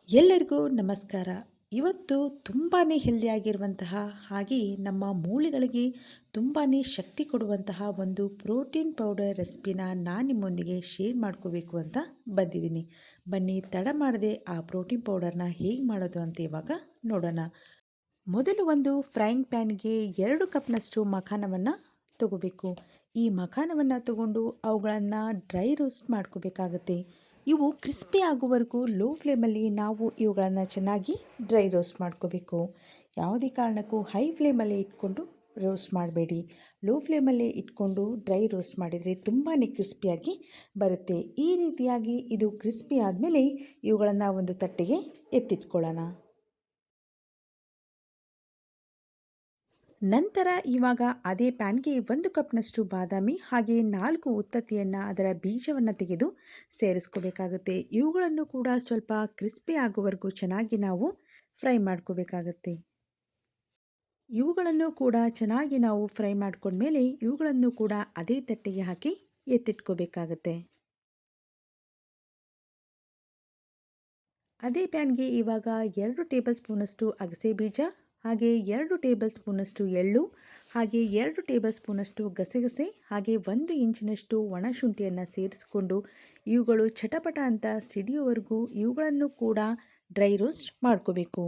ಎಲ್ಲರಿಗೂ ನಮಸ್ಕಾರ. ಇವತ್ತು ತುಂಬಾ ಹೆಲ್ದಿಯಾಗಿರುವಂತಹ ಹಾಗೆ ನಮ್ಮ ಮೂಳೆಗಳಿಗೆ ತುಂಬಾ ಶಕ್ತಿ ಕೊಡುವಂತಹ ಒಂದು ಪ್ರೋಟೀನ್ ಪೌಡರ್ ರೆಸಿಪಿನ ನಾನು ನಿಮ್ಮೊಂದಿಗೆ ಶೇರ್ ಮಾಡ್ಕೋಬೇಕು ಅಂತ ಬಂದಿದ್ದೀನಿ. ಬನ್ನಿ ತಡ ಮಾಡದೆ ಆ ಪ್ರೋಟೀನ್ ಪೌಡರ್ನ ಹೇಗೆ ಮಾಡೋದು ಅಂತ ಇವಾಗ ನೋಡೋಣ. ಮೊದಲು ಒಂದು ಫ್ರೈಯಿಂಗ್ ಪ್ಯಾನ್ಗೆ 2 ಕಪ್ನಷ್ಟು ಮಖಾನವನ್ನು ತಗೋಬೇಕು. ಈ ಮಖಾನವನ್ನು ತಗೊಂಡು ಅವುಗಳನ್ನು ಡ್ರೈ ರೋಸ್ಟ್ ಮಾಡ್ಕೋಬೇಕಾಗತ್ತೆ. ಇವು ಕ್ರಿಸ್ಪಿ ಆಗುವವರೆಗೂ ಲೋ ಫ್ಲೇಮಲ್ಲಿ ನಾವು ಇವುಗಳನ್ನು ಚೆನ್ನಾಗಿ ಡ್ರೈ ರೋಸ್ಟ್ ಮಾಡ್ಕೋಬೇಕು. ಯಾವುದೇ ಕಾರಣಕ್ಕೂ ಹೈ ಫ್ಲೇಮಲ್ಲೇ ಇಟ್ಕೊಂಡು ರೋಸ್ಟ್ ಮಾಡಬೇಡಿ. ಲೋ ಫ್ಲೇಮಲ್ಲೇ ಇಟ್ಕೊಂಡು ಡ್ರೈ ರೋಸ್ಟ್ ಮಾಡಿದರೆ ತುಂಬಾ ಕ್ರಿಸ್ಪಿಯಾಗಿ ಬರುತ್ತೆ. ಈ ರೀತಿಯಾಗಿ ಇದು ಕ್ರಿಸ್ಪಿ ಆದಮೇಲೆ ಇವುಗಳನ್ನು ಒಂದು ತಟ್ಟೆಗೆ ಎತ್ತಿಟ್ಕೊಳ್ಳೋಣ. ನಂತರ ಇವಾಗ ಅದೇ ಪ್ಯಾನ್ಗೆ 1 ಕಪ್ನಷ್ಟು ಬಾದಾಮಿ ಹಾಗೆ 4 ಉತ್ತತ್ತಿಯನ್ನು ಅದರ ಬೀಜವನ್ನು ತೆಗೆದು ಸೇರಿಸ್ಕೋಬೇಕಾಗುತ್ತೆ. ಇವುಗಳನ್ನು ಕೂಡ ಸ್ವಲ್ಪ ಕ್ರಿಸ್ಪಿ ಆಗುವವರೆಗೂ ಚೆನ್ನಾಗಿ ನಾವು ಫ್ರೈ ಮಾಡ್ಕೋಬೇಕಾಗತ್ತೆ. ಇವುಗಳನ್ನು ಕೂಡ ಚೆನ್ನಾಗಿ ನಾವು ಫ್ರೈ ಮಾಡ್ಕೊಂಡ್ಮೇಲೆ ಇವುಗಳನ್ನು ಕೂಡ ಅದೇ ತಟ್ಟೆಗೆ ಹಾಕಿ ಎತ್ತಿಟ್ಕೋಬೇಕಾಗತ್ತೆ. ಅದೇ ಪ್ಯಾನ್ಗೆ ಇವಾಗ 2 ಟೇಬಲ್ ಸ್ಪೂನಷ್ಟು ಅಗಸೆ ಬೀಜ ಹಾಗೆ 2 ಟೇಬಲ್ ಸ್ಪೂನಷ್ಟು ಎಳ್ಳು ಹಾಗೆ 2 ಟೇಬಲ್ ಸ್ಪೂನಷ್ಟು ಗಸಗಸೆ ಹಾಗೆ 1 ಇಂಚಿನಷ್ಟು ಒಣಶುಂಠಿಯನ್ನು ಸೇರಿಸ್ಕೊಂಡು ಇವುಗಳು ಚಟಪಟ ಅಂತ ಸಿಡಿಯೋವರೆಗೂ ಇವುಗಳನ್ನು ಕೂಡ ಡ್ರೈ ರೋಸ್ಟ್ ಮಾಡ್ಕೋಬೇಕು.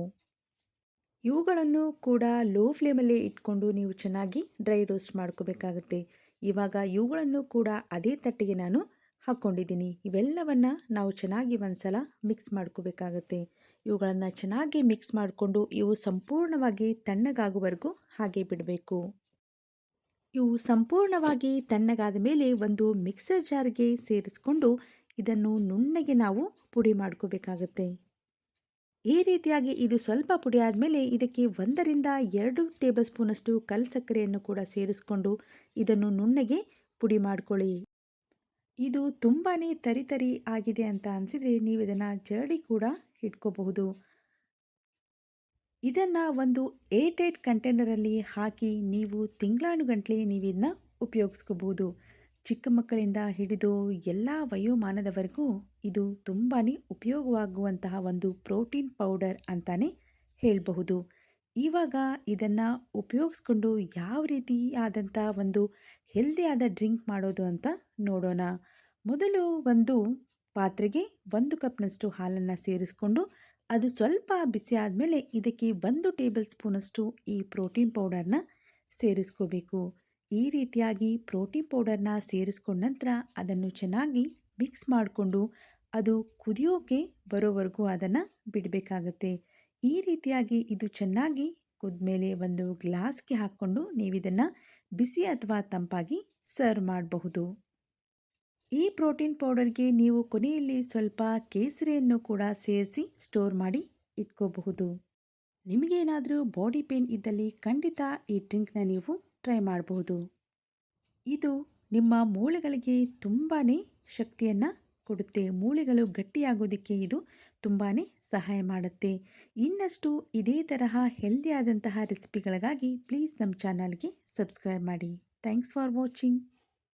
ಇವುಗಳನ್ನು ಕೂಡ ಲೋ ಫ್ಲೇಮಲ್ಲೇ ಇಟ್ಕೊಂಡು ನೀವು ಚೆನ್ನಾಗಿ ಡ್ರೈ ರೋಸ್ಟ್ ಮಾಡ್ಕೋಬೇಕಾಗುತ್ತೆ. ಇವಾಗ ಇವುಗಳನ್ನು ಕೂಡ ಅದೇ ತಟ್ಟೆಗೆ ನಾನು ಹಾಕ್ಕೊಂಡಿದ್ದೀನಿ. ಇವೆಲ್ಲವನ್ನು ನಾವು ಚೆನ್ನಾಗಿ ಒಂದ್ಸಲ ಮಿಕ್ಸ್ ಮಾಡ್ಕೋಬೇಕಾಗತ್ತೆ. ಇವುಗಳನ್ನು ಚೆನ್ನಾಗಿ ಮಿಕ್ಸ್ ಮಾಡಿಕೊಂಡು ಇವು ಸಂಪೂರ್ಣವಾಗಿ ತಣ್ಣಗಾಗುವವರೆಗೂ ಹಾಗೆ ಬಿಡಬೇಕು. ಇವು ಸಂಪೂರ್ಣವಾಗಿ ತಣ್ಣಗಾದ ಮೇಲೆ ಒಂದು ಮಿಕ್ಸರ್ ಜಾರ್ಗೆ ಸೇರಿಸ್ಕೊಂಡು ಇದನ್ನು ನುಣ್ಣಗೆ ನಾವು ಪುಡಿ ಮಾಡ್ಕೋಬೇಕಾಗತ್ತೆ. ಈ ರೀತಿಯಾಗಿ ಇದು ಸ್ವಲ್ಪ ಪುಡಿ ಆದಮೇಲೆ ಇದಕ್ಕೆ 1 ರಿಂದ 2 ಟೇಬಲ್ ಸ್ಪೂನಷ್ಟು ಕಲ್ಲು ಸಕ್ಕರೆಯನ್ನು ಕೂಡ ಸೇರಿಸ್ಕೊಂಡು ಇದನ್ನು ನುಣ್ಣಗೆ ಪುಡಿ ಮಾಡ್ಕೊಳ್ಳಿ. ಇದು ತುಂಬಾ ತರಿ ಆಗಿದೆ ಅಂತ ಅನಿಸಿದರೆ ನೀವು ಇದನ್ನು ಜರಡಿ ಕೂಡ ಇಟ್ಕೋಬಹುದು. ಇದನ್ನು ಒಂದು ಏರ್ಟೈಟ್ ಕಂಟೈನರಲ್ಲಿ ಹಾಕಿ ನೀವು ತಿಂಗಳಾನುಗಟ್ಟಲೆ ನೀವು ಇದನ್ನ ಉಪಯೋಗಿಸ್ಕೋಬಹುದು. ಚಿಕ್ಕ ಮಕ್ಕಳಿಂದ ಹಿಡಿದು ಎಲ್ಲ ವಯೋಮಾನದವರೆಗೂ ಇದು ತುಂಬಾ ಉಪಯೋಗವಾಗುವಂತಹ ಒಂದು ಪ್ರೋಟೀನ್ ಪೌಡರ್ ಅಂತಾನೆ ಹೇಳಬಹುದು. ಇವಾಗ ಇದನ್ನು ಉಪಯೋಗಿಸ್ಕೊಂಡು ಯಾವ ರೀತಿಯಾದಂಥ ಒಂದು ಹೆಲ್ದಿಯಾದ ಡ್ರಿಂಕ್ ಮಾಡೋದು ಅಂತ ನೋಡೋಣ. ಮೊದಲು ಒಂದು ಪಾತ್ರೆಗೆ 1 ಕಪ್ನಷ್ಟು ಹಾಲನ್ನು ಸೇರಿಸ್ಕೊಂಡು ಅದು ಸ್ವಲ್ಪ ಬಿಸಿ ಆದಮೇಲೆ ಇದಕ್ಕೆ 1 ಟೇಬಲ್ ಸ್ಪೂನಷ್ಟು ಈ ಪ್ರೋಟೀನ್ ಪೌಡರ್ನ ಸೇರಿಸ್ಕೋಬೇಕು. ಈ ರೀತಿಯಾಗಿ ಪ್ರೋಟೀನ್ ಪೌಡರ್ನ ಸೇರಿಸ್ಕೊಂಡ ನಂತರ ಅದನ್ನು ಚೆನ್ನಾಗಿ ಮಿಕ್ಸ್ ಮಾಡಿಕೊಂಡು ಅದು ಕುದಿಯೋಕೆ ಬರೋವರೆಗೂ ಅದನ್ನು ಬಿಡಬೇಕಾಗತ್ತೆ. ಈ ರೀತಿಯಾಗಿ ಇದು ಚೆನ್ನಾಗಿ ಕುದ್ಮೇಲೆ ಒಂದು ಗ್ಲಾಸ್ಗೆ ಹಾಕ್ಕೊಂಡು ನೀವು ಇದನ್ನು ಬಿಸಿ ಅಥವಾ ತಂಪಾಗಿ ಸರ್ವ್ ಮಾಡಬಹುದು. ಈ ಪ್ರೋಟೀನ್ ಪೌಡರ್ಗೆ ನೀವು ಕೊನೆಯಲ್ಲಿ ಸ್ವಲ್ಪ ಕೇಸರಿಯನ್ನು ಕೂಡ ಸೇರಿಸಿ ಸ್ಟೋರ್ ಮಾಡಿ ಇಟ್ಕೋಬಹುದು. ನಿಮಗೇನಾದರೂ ಬಾಡಿ ಪೇನ್ ಇದ್ದಲ್ಲಿ ಖಂಡಿತ ಈ ಡ್ರಿಂಕ್ನ ನೀವು ಟ್ರೈ ಮಾಡಬಹುದು. ಇದು ನಿಮ್ಮ ಮೂಳೆಗಳಿಗೆ ತುಂಬಾ ಶಕ್ತಿಯನ್ನು ಕೊಡುತ್ತೆ. ಮೂಳೆಗಳು ಗಟ್ಟಿಯಾಗೋದಕ್ಕೆ ಇದು ತುಂಬಾ ಸಹಾಯ ಮಾಡುತ್ತೆ. ಇನ್ನಷ್ಟು ಇದೇ ತರಹ ಹೆಲ್ದಿಯಾದಂತಹ ರೆಸಿಪಿಗಳಿಗಾಗಿ ಪ್ಲೀಸ್ ನಮ್ಮ ಚಾನಲ್ಗೆ ಸಬ್ಸ್ಕ್ರೈಬ್ ಮಾಡಿ. Thanks for watching.